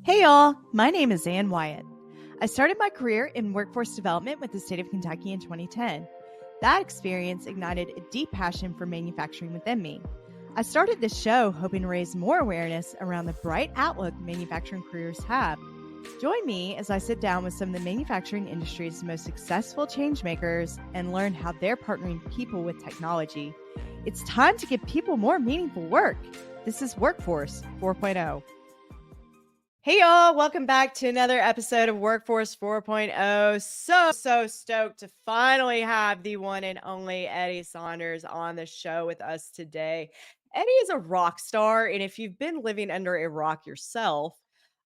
Hey y'all, my name is Wyatt. I started my career in workforce development with the state of Kentucky in 2010. That experience ignited a deep passion for manufacturing within me. I started this show hoping to raise more awareness around the bright outlook manufacturing careers have. Join me as I sit down with some of the manufacturing industry's most successful changemakers and learn how they're partnering people with technology. It's time to give people more meaningful work. This is Workforce 4.0. Hey y'all, welcome back to another episode of Workforce 4.0. So stoked to finally have the one and only Eddie Saunders on the show with us today. Eddie is a rock star, and if you've been living under a rock yourself,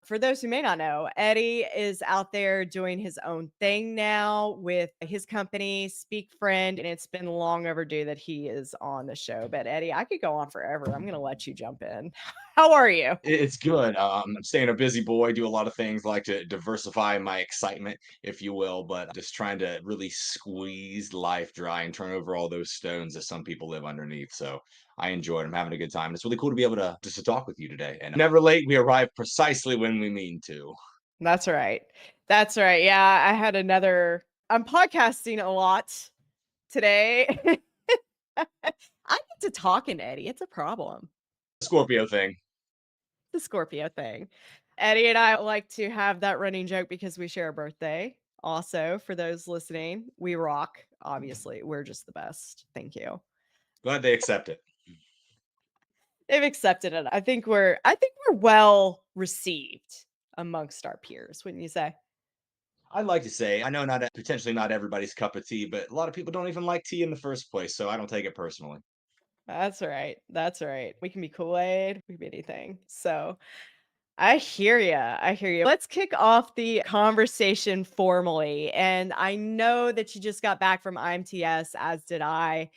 for those who may not know, Eddie is out there doing his own thing now with his company, Speak Friend, and it's been long overdue that he is on the show. But Eddie, I could go on forever. I'm going to let you jump in. How are you? It's good. I'm staying a busy boy, do a lot of things, like to diversify my excitement, if you will, but just trying to really squeeze life dry and turn over all those stones that some people live underneath. So I enjoy it. I'm having a good time. It's really cool to be able to just to talk with you today. And never late, we arrive precisely when we mean to. That's right. That's right. Yeah, I'm podcasting a lot today. I get to talking to Eddie. It's a problem. Scorpio thing. The Scorpio thing. Eddie and I like to have that running joke because we share a birthday. Also, for those listening, we rock. Obviously, we're just the best. Thank you. Glad they accept it. They've accepted it. I think we're well received amongst our peers, wouldn't you say? I'd like to say, I know potentially not everybody's cup of tea, but a lot of people don't even like tea in the first place, so I don't take it personally. That's right. That's right. We can be Kool-Aid, we can be anything. So I hear you. I hear you. Let's kick off the conversation formally. And I know that you just got back from IMTS, as did I.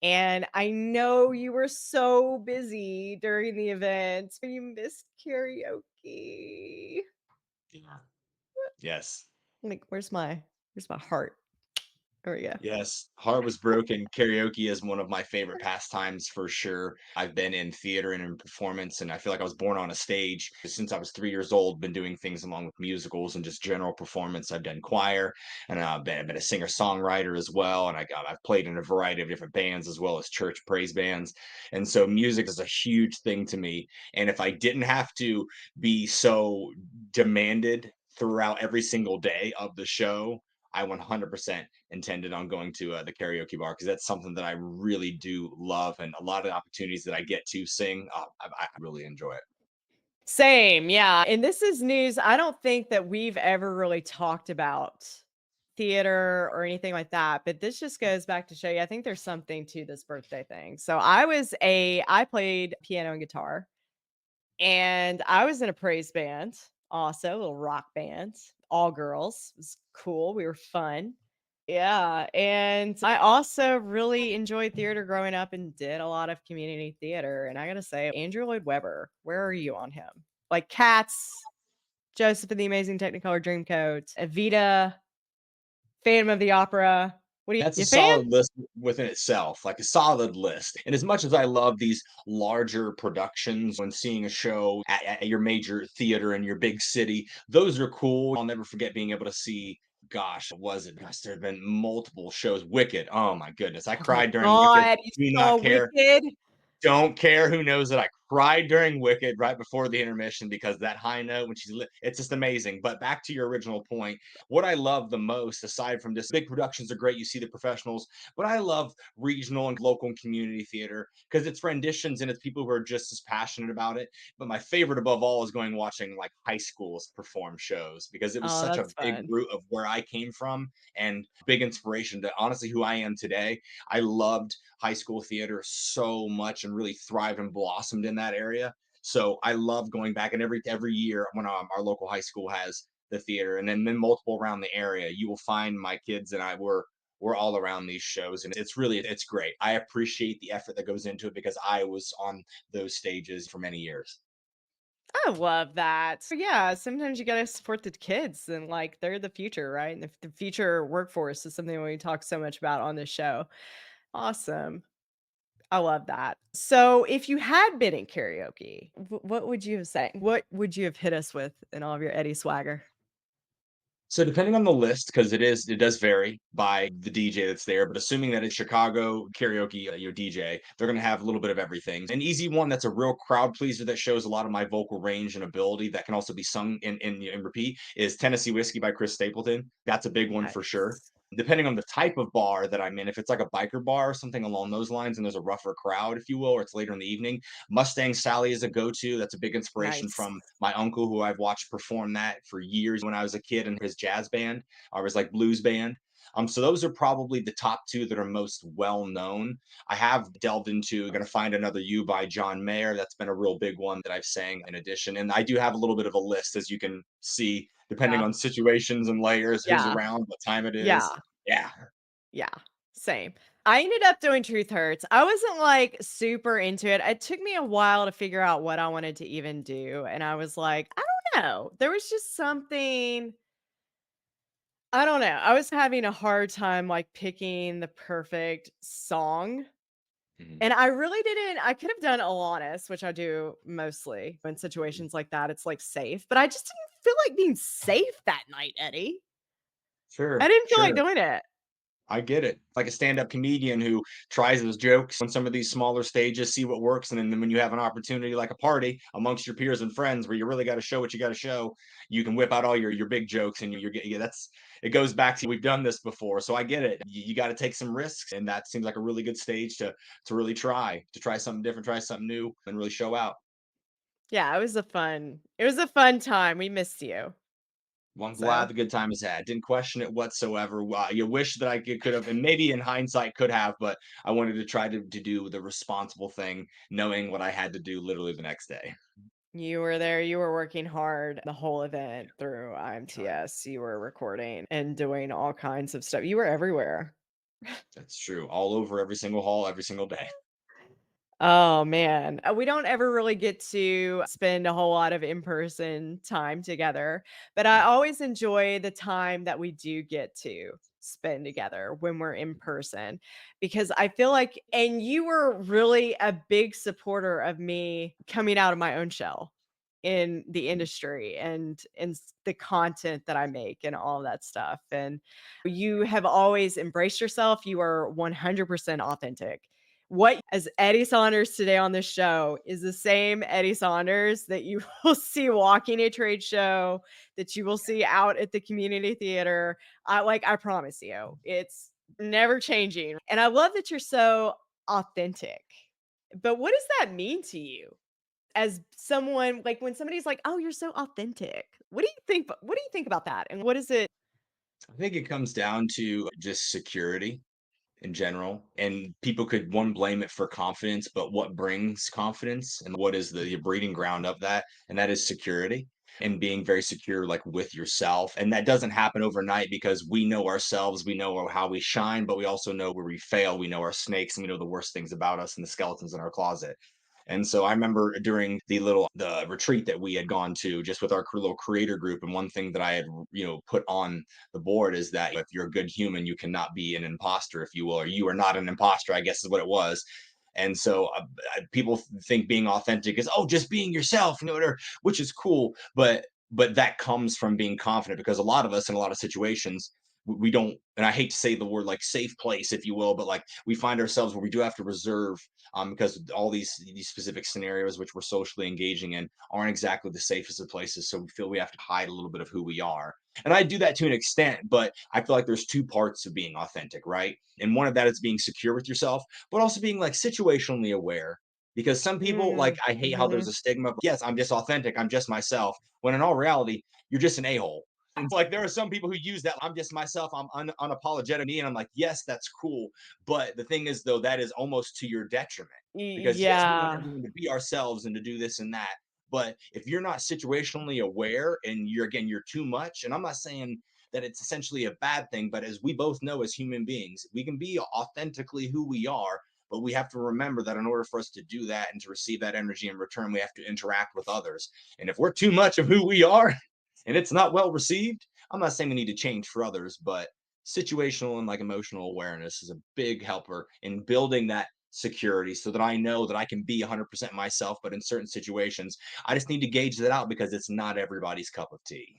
And I know you were so busy during the event. You missed karaoke. Yeah. Yes. Like, where's my heart? There we go. Yes, heart was broken. Karaoke is one of my favorite pastimes for sure. I've been in theater and in performance, and I feel like I was born on a stage. Since I was 3 years old, been doing things along with musicals and just general performance. I've done choir, and I've been a singer-songwriter as well, and I've played in a variety of different bands as well as church praise bands. And so music is a huge thing to me. And if I didn't have to be so demanded throughout every single day of the show, I 100% intended on going to the karaoke bar because that's something that I really do love, and a lot of opportunities that I get to sing, I really enjoy it. Same, yeah. And this is news. I don't think that we've ever really talked about theater or anything like that, but this just goes back to show you I think there's something to this birthday thing. So I played piano and guitar, and I was in a praise band, also a little rock band, all girls. It was cool. We were fun. Yeah, and I also really enjoyed theater growing up and did a lot of community theater, and I gotta say, Andrew Lloyd Webber, where are you on him? Like Cats, Joseph and the Amazing Technicolor Dreamcoat, Evita, Phantom of the Opera. What do That's a you fan? solid list within itself, like a solid list. And as much as I love these larger productions, when seeing a show at your major theater in your big city, those are cool. I'll never forget being able to see, gosh, what was it? Gosh, there have been multiple shows. Wicked. Oh my goodness. I Oh my cried during Wicked. god, you Do saw not care. Wicked? Don't care who knows it. I cried during Wicked right before the intermission because that high note when she's lit, it's just amazing. But back to your original point, what I love the most, aside from just big productions are great, you see the professionals, but I love regional and local and community theater because it's renditions and it's people who are just as passionate about it. But my favorite above all is going watching like high schools perform shows because it was Oh, such a that's big fun. root of where I came from and big inspiration to honestly who I am today. I loved high school theater so much and really thrived and blossomed in that area. So I love going back and every year when our local high school has the theater and then multiple around the area, you will find my kids and I we're all around these shows and it's great. I appreciate the effort that goes into it because I was on those stages for many years. I love that. So yeah, sometimes you gotta support the kids and like they're the future, right? And the future workforce is something we talk so much about on this show. Awesome. I love that. So, if you had been in karaoke, what would you have sang? What would you have hit us with in all of your Eddie swagger? So depending on the list, because it does vary by the DJ that's there, but assuming that it's Chicago karaoke, your DJ, they're gonna have a little bit of everything. An easy one that's a real crowd pleaser that shows a lot of my vocal range and ability that can also be sung in repeat is Tennessee Whiskey by Chris Stapleton. That's a big one for sure. Nice. Depending on the type of bar that I'm in, if it's like a biker bar or something along those lines, and there's a rougher crowd, if you will, or it's later in the evening, Mustang Sally is a go-to. That's a big inspiration Nice. from my uncle, who I've watched perform that for years when I was a kid in his jazz band or his like blues band. So those are probably the top two that are most well known. I have delved into "Gonna Find Another You" by John Mayer. That's been a real big one that I've sang in addition. And I do have a little bit of a list, as you can see, depending Yeah. on situations and layers, who's Yeah. around, what time it Yeah. is. Yeah. Yeah. Same. I ended up doing Truth Hurts. I wasn't like super into it. It took me a while to figure out what I wanted to even do. And I was like, I don't know. There was just something, I don't know. I was having a hard time like picking the perfect song. Mhm. And I really didn't. I could have done Alanis, which I do mostly in situations like that. It's like safe, but I just didn't feel like being safe that night, Eddie. I Sure, didn't feel like sure. doing it. I get it. Like a stand-up comedian who tries those jokes on some of these smaller stages, see what works, and then when you have an opportunity like a party amongst your peers and friends where you really got to show what you got to show, you can whip out all your big jokes and you're getting, yeah, that's it goes back to we've done this before, so I get it. You got to take some risks, and that seems like a really good stage to really try something different, try something new, and really show out. Yeah, it was a fun time. We missed you. Well, I'm glad So, the good time is had. Didn't question it whatsoever. You wish that could have, and maybe in hindsight could have, but I wanted to try to do the responsible thing, knowing what I had to do literally the next day. you were there, you were working hard the whole event through Trying. IMTS. You were recording and doing all kinds of stuff. You were everywhere. That's true. All over every single hall, every single day. Oh, man. We don't ever really get to spend a whole lot of in-person time together, but I always enjoy the time that we do get to spend together when we're in person because I feel like and you were really a big supporter of me coming out of my own shell in the industry and the content that I make and all that stuff. And you have always embraced yourself. You are 100% authentic. What as Eddie Saunders today on this show is the same Eddie Saunders that you will see walking a trade show, that you will see out at the community theater. I promise you, it's never changing. And I love that you're so authentic. But what does that mean to you? As someone like when somebody's like, "Oh, you're so authentic." What do you think about that? And what is it? I think it comes down to just security in general. And people could one blame it for confidence, but what brings confidence and what is the breeding ground of that? And that is security and being very secure, like with yourself. And that doesn't happen overnight because we know ourselves, we know how we shine, but we also know where we fail. We know our snakes and we know the worst things about us and the skeletons in our closet. And so I remember during the retreat that we had gone to just with our little creator group, and one thing that I had put on the board is that if you're a good human, you cannot be an imposter, if you will, or you are not an imposter, I guess is what it was. And so people think being authentic is just being yourself, which is cool, but that comes from being confident because a lot of us in a lot of situations we don't, and I hate to say the word like safe place, if you will, but like we find ourselves where we do have to reserve because all these specific scenarios which we're socially engaging in aren't exactly the safest of places. So we feel we have to hide a little bit of who we are. And I do that to an extent, but I feel like there's two parts of being authentic, right? And one of that is being secure with yourself, but also being like situationally aware. Because some people, like, I hate how there's Mhm. a stigma. Yes, I'm just authentic. I'm just myself. When in all reality, you're just an a hole. It's like there are some people who use that. I'm just myself. I'm unapologetic me, and I'm like, yes, that's cool. But the thing is, though, that is almost to your detriment because yes, we want Yeah. everyone to be ourselves and to do this and that. But if you're not situationally aware and you're too much, and I'm not saying that it's essentially a bad thing, but as we both know as human beings, we can be authentically who we are, but we have to remember that in order for us to do that and to receive that energy in return, we have to interact with others. And if we're too much of who we are and it's not well received, I'm not saying we need to change for others, but situational and like emotional awareness is a big helper in building that security so that I know that I can be 100% myself. But in certain situations, I just need to gauge that out because it's not everybody's cup of tea.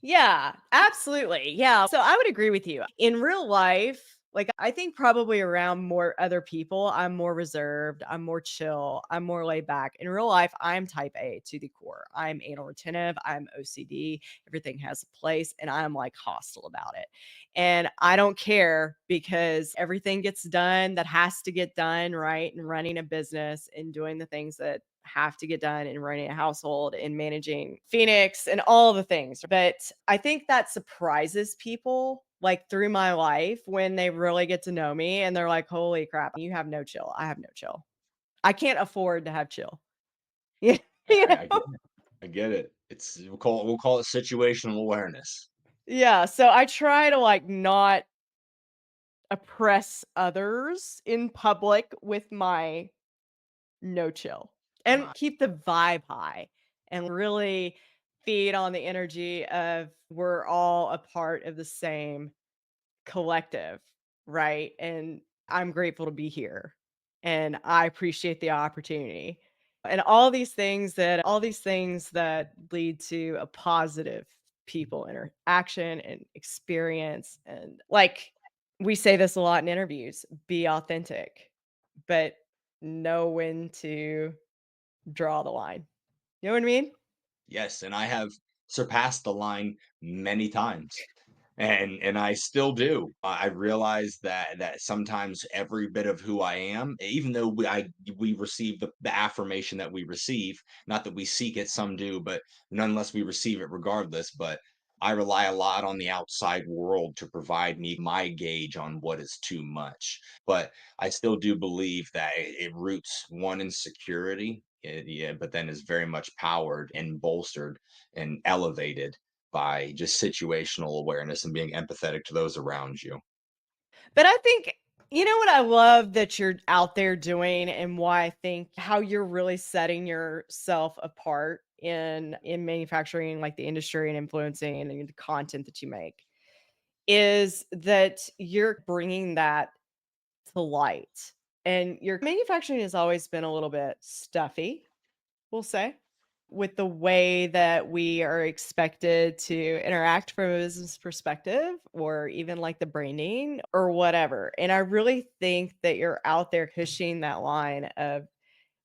Yeah, absolutely. Yeah. So I would agree with you. In real life, like I think probably around more other people, I'm more reserved, I'm more chill, I'm more laid back. In real life, I'm type A to the core. I'm anal retentive, I'm OCD, everything has a place, and I'm like hostile about it. And I don't care because everything gets done that has to get done, right? And running a business and doing the things that have to get done in running a household and managing Phoenix and all the things. But I think that surprises people like through my life when they really get to know me and they're like, holy crap, you have no chill. I have no chill. I can't afford to have chill. Yeah. You I know? get it. I get it. It's we'll call it situational awareness. Yeah. So I try to like not oppress others in public with my no chill and Right. keep the vibe high and really feed on the energy of we're all a part of the same collective, right? And I'm grateful to be here and I appreciate the opportunity. And all these things that lead to a positive people interaction and experience. And like we say this a lot in interviews, be authentic, but know when to draw the line. You know what I mean? Yes, and I have surpassed the line many times. And I still do. I realize that sometimes every bit of who I am, even though we receive the affirmation that we receive, not that we seek it, some do, but nonetheless we receive it regardless. But I rely a lot on the outside world to provide me my gauge on what is too much. But I still do believe that it roots one in security, yeah, but then is very much powered and bolstered and elevated by just situational awareness and being empathetic to those around you. But I think you know what I love that you're out there doing and why I think how you're really setting yourself apart in manufacturing like the industry and influencing and the content that you make is that you're bringing that to light. And your manufacturing has always been a little bit stuffy, we'll say, with the way that we are expected to interact from a business perspective or even like the branding or whatever. And I really think that you're out there pushing that line of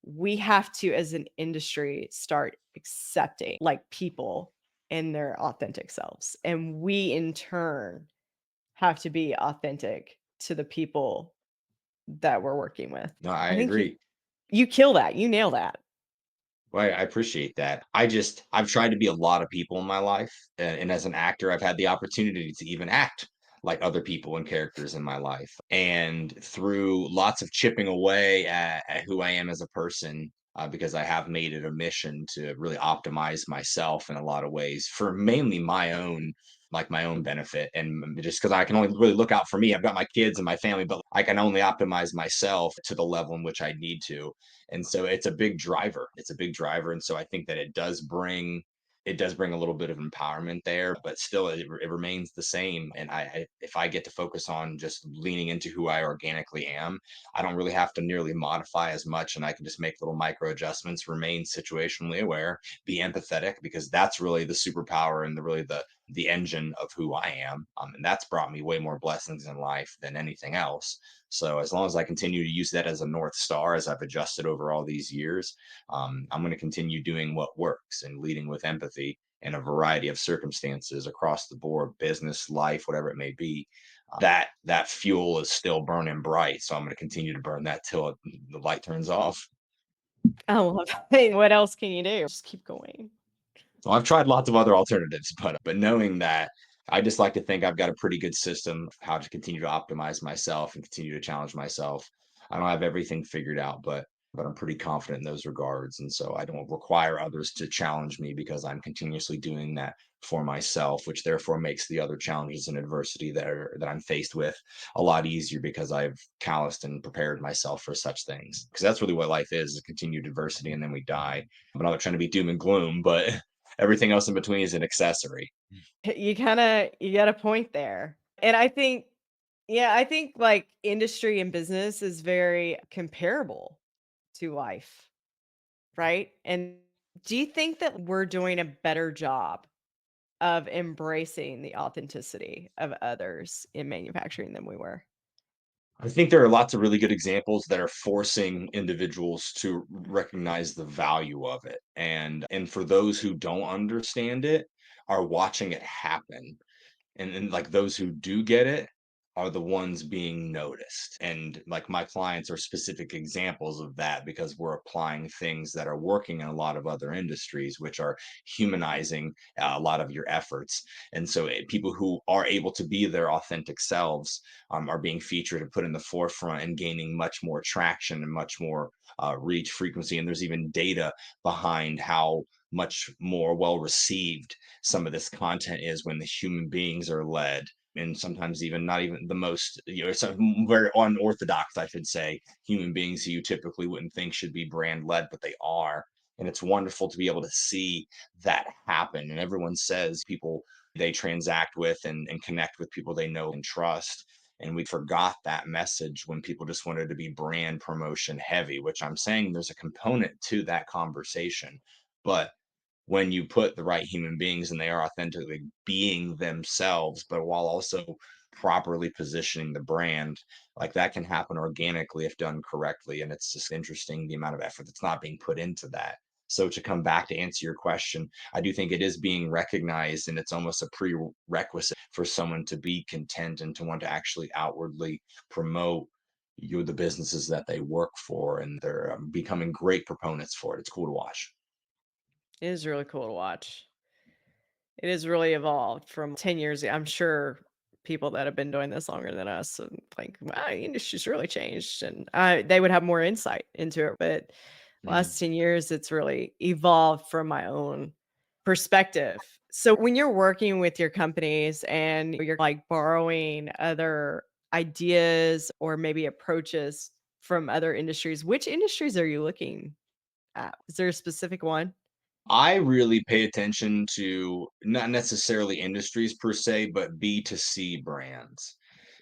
we have to, as an industry, start accepting like people in their authentic selves. And we in turn have to be authentic to the people that we're working with. No, I I think you agree. you kill that. You nail that. Well, I appreciate that. I've tried to be a lot of people in my life, and as an actor, I've had the opportunity to even act like other people and characters in my life. And through lots of chipping away at who I am as a person, because I have made it a mission to really optimize myself in a lot of ways for mainly my own like my own benefit and just because I can only really look out for me. I've got my kids and my family, but I can only optimize myself to the level in which I need to, and so it's a big driver. It's a big driver, and so I think that it does bring a little bit of empowerment there, but still it remains the same. And if I get to focus on just leaning into who I organically am, I don't really have to nearly modify as much, and I can just make little micro adjustments, remain situationally aware, be empathetic, because that's really the superpower and the engine of who I am. And that's brought me way more blessings in life than anything else. So as long as I continue to use that as a North Star, as I've adjusted over all these years, I'm going to continue doing what works and leading with empathy in a variety of circumstances across the board, business, life, whatever it may be. That fuel is still burning bright, so I'm going to continue to burn that till the light turns off. I love it. What else can you do? Just keep going. So I've tried lots of other alternatives, but knowing that, I just like to think I've got a pretty good system of how to continue to optimize myself and continue to challenge myself. I don't have everything figured out, but I'm pretty confident in those regards, and so I don't require others to challenge me because I'm continuously doing that for myself, which therefore makes the other challenges and adversity that I'm faced with a lot easier because I've calloused and prepared myself for such things. Because that's really what life is continued adversity, and then we die. I'm not trying to be doom and gloom, but everything else in between is an accessory. You got a point there. And I think Yeah, I think like industry and business is very comparable to life, right? And do you think that we're doing a better job of embracing the authenticity of others in manufacturing than we were? I think there are lots of really good examples that are forcing individuals to recognize the value of it. And for those who don't understand it, are watching it happen. And like those who do get it are the ones being noticed. And like my clients are specific examples of that because we're applying things that are working in a lot of other industries, which are humanizing a lot of your efforts. And so people who are able to be their authentic selves are being featured and put in the forefront and gaining much more traction and much more reach frequency. And there's even data behind how much more well received some of this content is when the human beings are led, and sometimes even not even the most, some very unorthodox, I should say, human beings who you typically wouldn't think should be brand led, but they are. And it's wonderful to be able to see that happen. And everyone says people they transact with and connect with people they know and trust. And we forgot that message when people just wanted to be brand promotion heavy, which I'm saying there's a component to that conversation. But when you put the right human beings and they are authentically being themselves, but while also properly positioning the brand, like that can happen organically if done correctly. And it's just interesting the amount of effort that's not being put into that. So to come back to answer your question, I do think it is being recognized and it's almost a prerequisite for someone to be content and to want to actually outwardly promote the businesses that they work for, and they're becoming great proponents for it. It's cool to watch. It is really cool to watch. It has really evolved from 10 years. I'm sure people that have been doing this longer than us and like, wow, the industry's really changed. And they would have more insight into it. But Mhm. last 10 years, it's really evolved from my own perspective. So when you're working with your companies and you're like borrowing other ideas or maybe approaches from other industries, which industries are you looking at? Is there a specific one? I really pay attention to not necessarily industries per se, but B2C brands.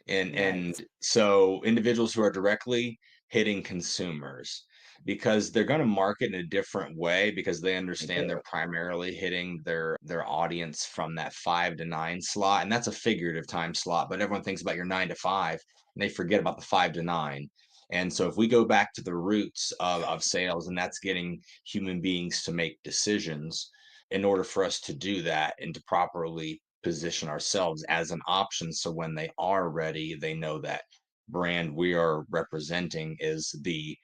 Nice. And so individuals who are directly hitting consumers, because they're going to market in a different way because they I understand do. they're primarily hitting their audience from that 5 to 9 slot, and that's a figurative time slot, but everyone thinks about your 9 to 5 and they forget about the 5 to 9. And so if we go back to the roots of sales, and that's getting human beings to make decisions, in order for us to do that and to properly position ourselves as an option, so when they are ready, they know that brand we are representing is the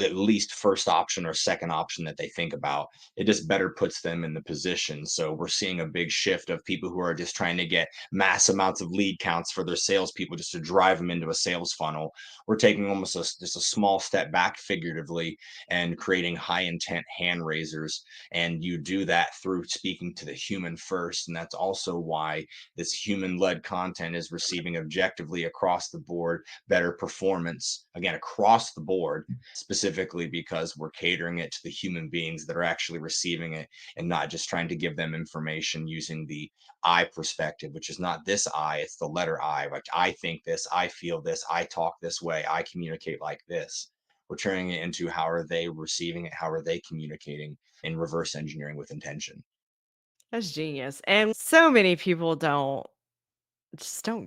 at least first option or second option that they think about. It just better puts them in the position. So we're seeing a big shift of people who are just trying to get mass amounts of lead counts for their salespeople just to drive them into a sales funnel. We're taking almost just a small step back figuratively and creating high intent hand raisers. And you do that through speaking to the human first. And that's also why this human led content is receiving objectively across the board better performance, again, across the board, specifically because we're catering it to the human beings that are actually receiving it and not just trying to give them information using the I perspective, which is not this I, it's the letter I. Like, I think this, I feel this, I talk this way, I communicate like this. We're turning it into how are they receiving it? How are they communicating, in reverse engineering with intention? That's genius. And so many people don't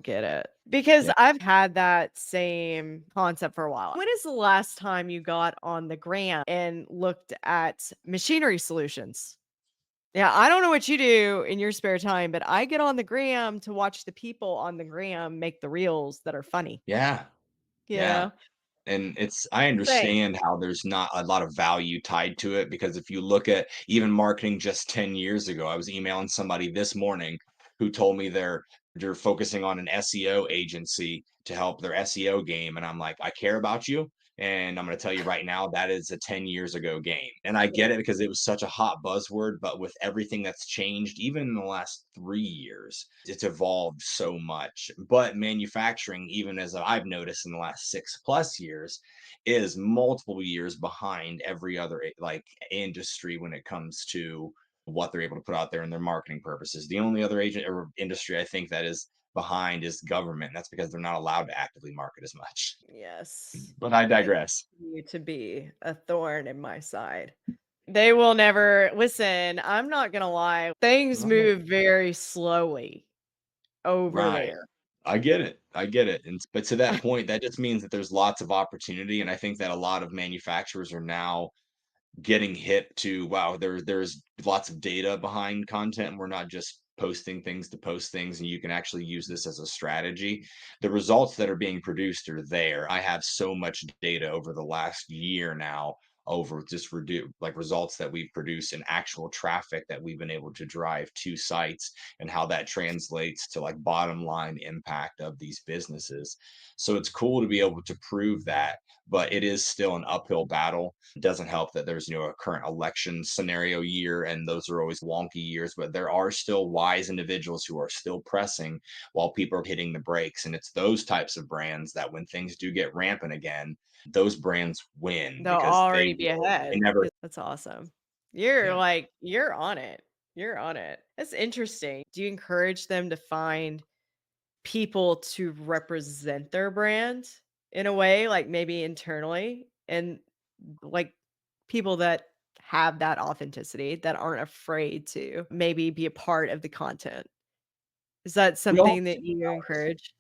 get it because Yeah. I've had that same concept for a while. When is the last time you got on the gram and looked at machinery solutions? Yeah, I don't know what you do in your spare time, but I get on the gram to watch the people on the gram make the reels that are funny. Yeah. You Yeah. know? And it's I Insane. understand how there's not a lot of value tied to it, because if you look at even marketing just 10 years ago, I was emailing somebody this morning who told me they're focusing on an SEO agency to help their SEO game, and I'm like, "I care about you, and I'm gonna tell you right now that is a 10 years ago game." And I get it because it was such a hot buzzword, but with everything that's changed, even in the last 3 years, it's evolved so much. But manufacturing, even as I've noticed in the last 6 plus years, is multiple years behind every other like industry when it comes to what they're able to put out there in their marketing purposes. The only other agent or industry I think that is behind is government. That's because they're not allowed to actively market as much. Yes. But I They digress. continue to be a thorn in my side. They will never listen, I'm not gonna lie, things Right. move very slowly over Right. there. I get it. I get it. And but to that point, that just means that there's lots of opportunity. And I think that a lot of manufacturers are now getting hip to, wow, there's lots of data behind content, and we're not just posting things to post things, and you can actually use this as a strategy. The results that are being produced are there. I have so much data over the last year now over just like results that we've produced and actual traffic that we've been able to drive to sites, and how that translates to like bottom line impact of these businesses. So it's cool to be able to prove that, but it is still an uphill battle. It doesn't help that there's, a current election scenario year, and those are always wonky years, but there are still wise individuals who are still pressing while people are hitting the brakes. And it's those types of brands that when things do get rampant again, those brands win They'll because already be they ahead. never, That's awesome. You're yeah. like, you're on it. You're on it. That's interesting. Do you encourage them to find people to represent their brand in a way, like maybe internally, and like people that have that authenticity that aren't afraid to maybe be a part of the content? Is that We all something that you encourage?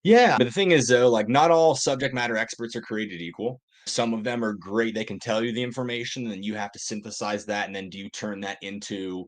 Yeah, but the thing is though, like not all subject matter experts are created equal. Some of them are great, they can tell you the information, and then you have to synthesize that, and then do you turn that into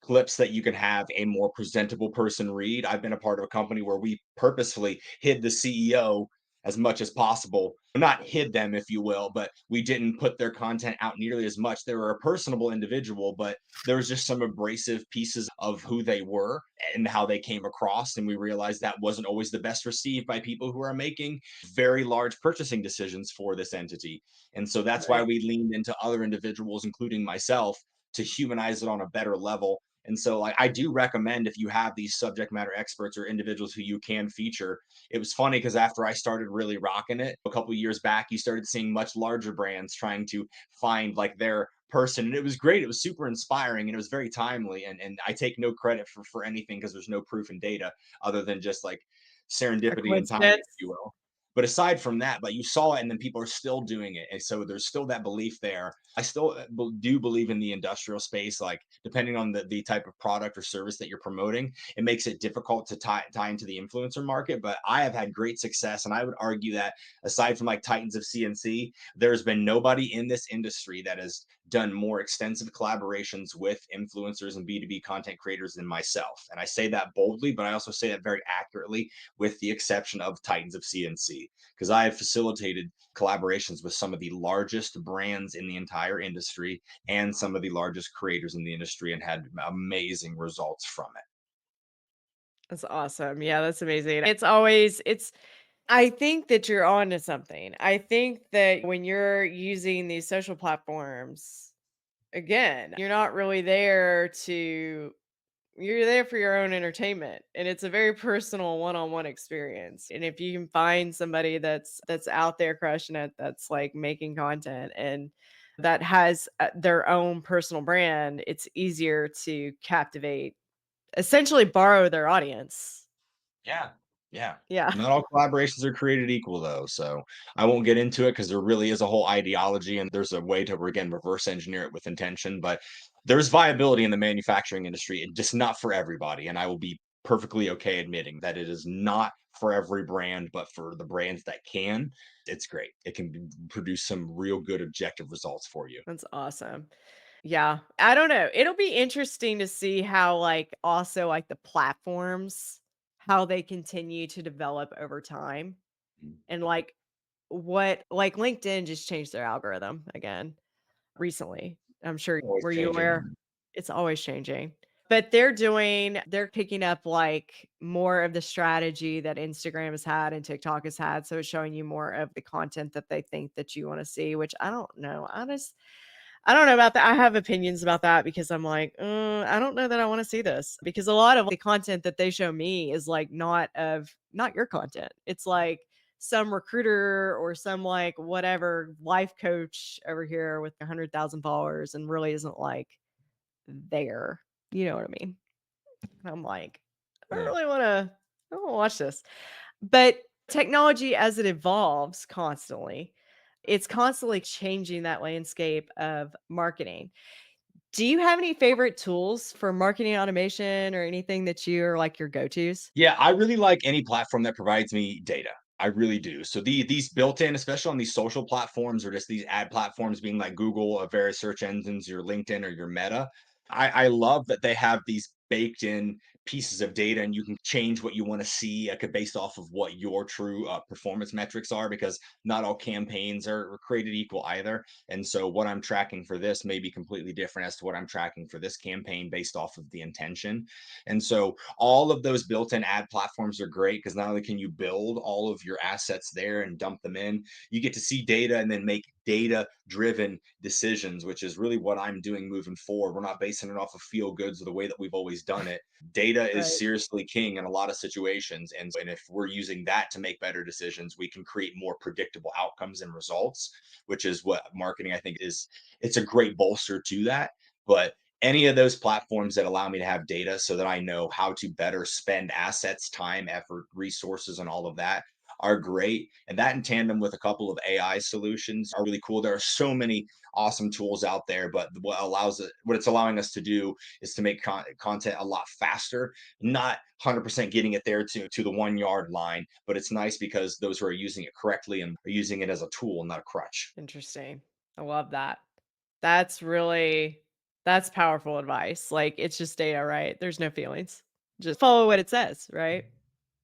clips that you can have a more presentable person read. I've been a part of a company where we purposefully hid the CEO as much as possible. Not hid them, if you will, but we didn't put their content out nearly as much. They were a personable individual, but there was just some abrasive pieces of who they were and how they came across. And we realized that wasn't always the best received by people who are making very large purchasing decisions for this entity. And so that's why Right. we leaned into other individuals, including myself, to humanize it on a better level. And so, like, I do recommend if you have these subject matter experts or individuals who you can feature. It was funny because after I started really rocking it a couple years back, you started seeing much larger brands trying to find like their person. And it was great. It was super inspiring and it was very timely. And I take no credit for anything because there's no proof in data other than just like A serendipity and timing, if coincidence? you will. But aside from that, but you saw it and then people are still doing it. And so there's still that belief there. I still do believe in the industrial space. Like depending on the type of product or service that you're promoting, it makes it difficult to tie into the influencer market. But I have had great success. And I would argue that aside from like Titans of CNC, there's been nobody in this industry that has done more extensive collaborations with influencers and B2B content creators than myself. And I say that boldly, but I also say that very accurately, with the exception of Titans of CNC, because I have facilitated collaborations with some of the largest brands in the entire industry and some of the largest creators in the industry and had amazing results from it. That's awesome. Yeah, that's amazing. It's I think that you're onto something. I think that when you're using these social platforms, again, you're there for your own entertainment, and it's a very personal one-on-one experience. And if you can find somebody that's out there crushing it, that's like making content and that has their own personal brand, it's easier to captivate, essentially borrow their audience. Yeah. Yeah. Yeah. Not all collaborations are created equal though. So I won't get into it because there really is a whole ideology and there's a way to again reverse engineer it with intention. But there's viability in the manufacturing industry and just not for everybody. And I will be perfectly okay admitting that it is not for every brand, but for the brands that can, it's great. It can produce some real good objective results for you. That's awesome. Yeah. I don't know. It'll be interesting to see how like also like the platforms, how they continue to develop over time. And like what like LinkedIn just changed their algorithm again recently. I'm sure, Always were you changing. aware? It's always changing. But they're picking up like more of the strategy that Instagram has had and TikTok has had. So it's showing you more of the content that they think that you want to see, which I don't know. I don't know about that. I have opinions about that because I'm like, I don't know that I want to see this because a lot of the content that they show me is like not your content. It's like some recruiter or some like whatever life coach over here with 100,000 followers and really isn't like there. You know what I mean? And I'm like, I don't Yeah. really want to. Oh, watch this. But technology as it evolves constantly, it's constantly changing that landscape of marketing. Do you have any favorite tools for marketing automation or anything that you're like your go-tos? Yeah, I really like any platform that provides me data. I really do. So these built in, especially on these social platforms or just these ad platforms being like Google or various search engines, your LinkedIn or your Meta. I love that they have these baked in pieces of data and you can change what you want to see based off of what your true performance metrics are because not all campaigns are created equal either. And so what I'm tracking for this may be completely different as to what I'm tracking for this campaign based off of the intention. And so all of those built-in ad platforms are great because not only can you build all of your assets there and dump them in, you get to see data and then make data-driven decisions, which is really what I'm doing moving forward. We're not basing it off of feel goods or the way that we've always done it. Data is Right. seriously king in a lot of situations. And if we're using that to make better decisions, we can create more predictable outcomes and results, which is what marketing I think is. It's a great bolster to that. But any of those platforms that allow me to have data so that I know how to better spend assets, time, effort, resources, and all of that are great. And that in tandem with a couple of AI solutions are really cool. There are so many awesome tools out there, but what it's allowing us to do is to make content a lot faster, not 100% getting it there to the 1 yard line, but it's nice because those who are using it correctly and are using it as a tool, not a crutch. Interesting. I love that. That's really that's powerful advice. Like it's just data, right? There's no feelings. Just follow what it says, right?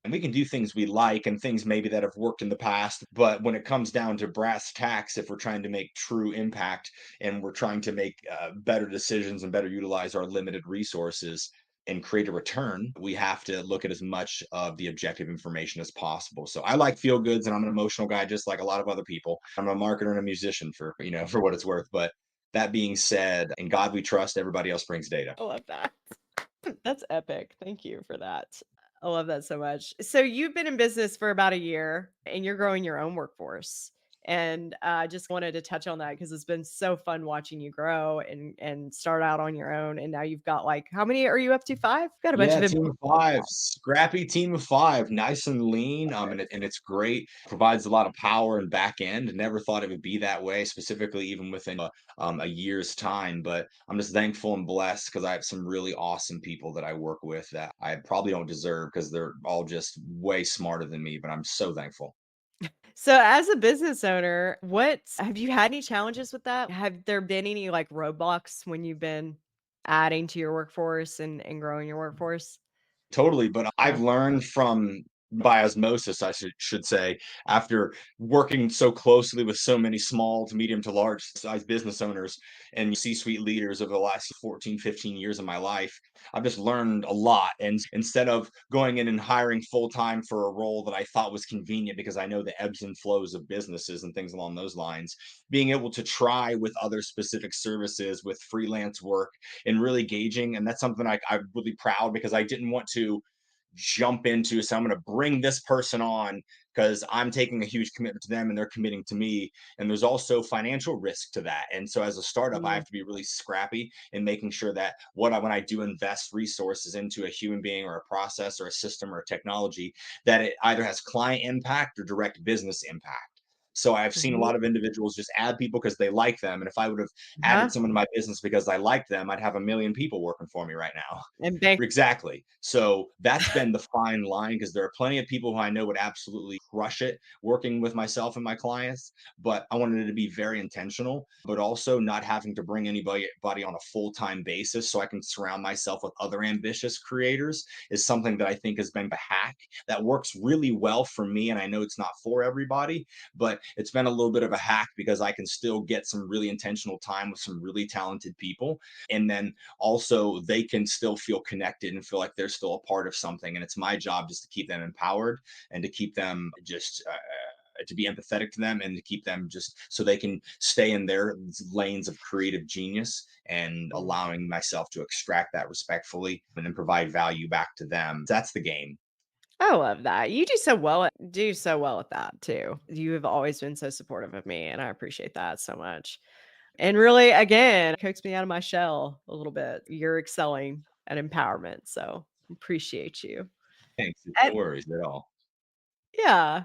And we can do things we like and things maybe that have worked in the past. But when it comes down to brass tacks, if we're trying to make true impact and we're trying to make better decisions and better utilize our limited resources and create a return, we have to look at as much of the objective information as possible. So I like feel goods and I'm an emotional guy, just like a lot of other people. I'm a marketer and a musician for, for what it's worth. But that being said, in God we trust, everybody else brings data. I love that. That's epic. Thank you for that. I love that so much. So you've been in business for about a year and you're growing your own workforce. And I just wanted to touch on that because it's been so fun watching you grow and start out on your own. And now you've got like how many are you up to? Five? Got a bunch Yeah, of team of employees. five, scrappy team of five, nice and lean. And it's great. Provides a lot of power and back end. Never thought it would be that way, specifically even within a year's time. But I'm just thankful and blessed because I have some really awesome people that I work with that I probably don't deserve because they're all just way smarter than me. But I'm so thankful. So as a business owner, what have you had any challenges with that? Have there been any like roadblocks when you've been adding to your workforce and growing your workforce? Totally, but I've Yeah. learned from by osmosis, I should say, after working so closely with so many small to medium to large size business owners and C-suite leaders over the last 14, 15 years of my life, I've just learned a lot. And instead of going in and hiring full time for a role that I thought was convenient because I know the ebbs and flows of businesses and things along those lines, being able to try with other specific services with freelance work and really gauging. And that's something I'm really proud because I didn't want to jump into. So I'm going to bring this person on because I'm taking a huge commitment to them and they're committing to me. And there's also financial risk to that. And so as a startup, I Mm, have to be really scrappy in making sure that when I do invest resources into a human being or a process or a system or a technology, that it either has client impact or direct business impact. So I've seen a mhm. lot of individuals just add people because they like them. And if I would have Uh-huh. added someone to my business because I liked them, I'd have a million people working for me right now. And bank Exactly. So that's been the fine line because there are plenty of people who I know would absolutely crush it working with myself and my clients. But I wanted it to be very intentional, but also not having to bring anybody on a full time basis so I can surround myself with other ambitious creators is something that I think has been a hack that works really well for me. And I know it's not for everybody, but it's been a little bit of a hack because I can still get some really intentional time with some really talented people. And then also they can still feel connected and feel like they're still a part of something. And it's my job just to keep them empowered and to keep them just to be empathetic to them and to keep them just so they can stay in their lanes of creative genius and Mm. allowing myself to extract that respectfully and then provide value back to them. That's the game. I love that. You do so well at that too. You have always been so supportive of me, and I appreciate that so much. And really, again, coax me out of my shell a little bit. You're excelling at empowerment, so appreciate you. Thanks. No And worries at all. yeah.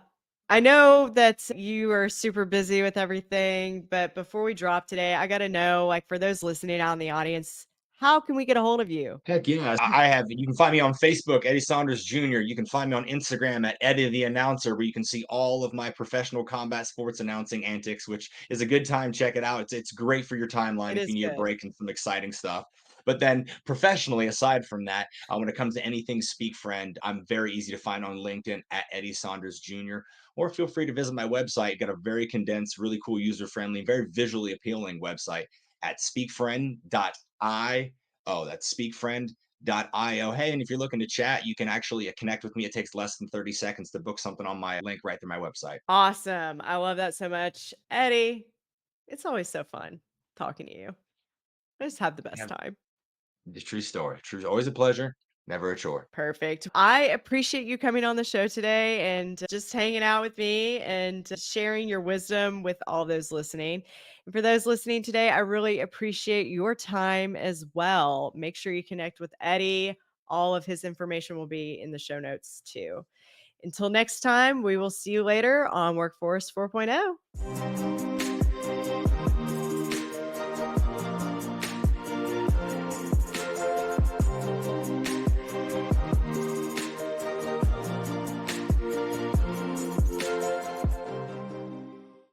I know that you are super busy with everything, but before we drop today, I got to know, like, for those listening out in the audience, how can we get a hold of you? Heck yeah. I have, you can find me on Facebook, Eddie Saunders Jr. You can find me on Instagram at Eddie the Announcer, where you can see all of my professional combat sports announcing antics, which is a good time. Check it out. It's great for your timeline It if you is need a good. break and some exciting stuff. But then professionally, aside from that, when it comes to anything Speak Friend, I'm very easy to find on LinkedIn at Eddie Saunders Jr. Or feel free to visit my website. Got a very condensed, really cool, user friendly, very visually appealing website at speakfriend.io. Oh, that's speakfriend.io. Hey, and if you're looking to chat, you can actually connect with me. It takes less than 30 seconds to book something on my link right through my website. Awesome. I love that so much. Eddie, it's always so fun talking to you. I just have the best Yeah, time. the true story. True, always a pleasure, never a chore. Perfect. I appreciate you coming on the show today and just hanging out with me and sharing your wisdom with all those listening. And for those listening today, I really appreciate your time as well. Make sure you connect with Eddie. All of his information will be in the show notes too. Until next time, we will see you later on Workforce 4.0.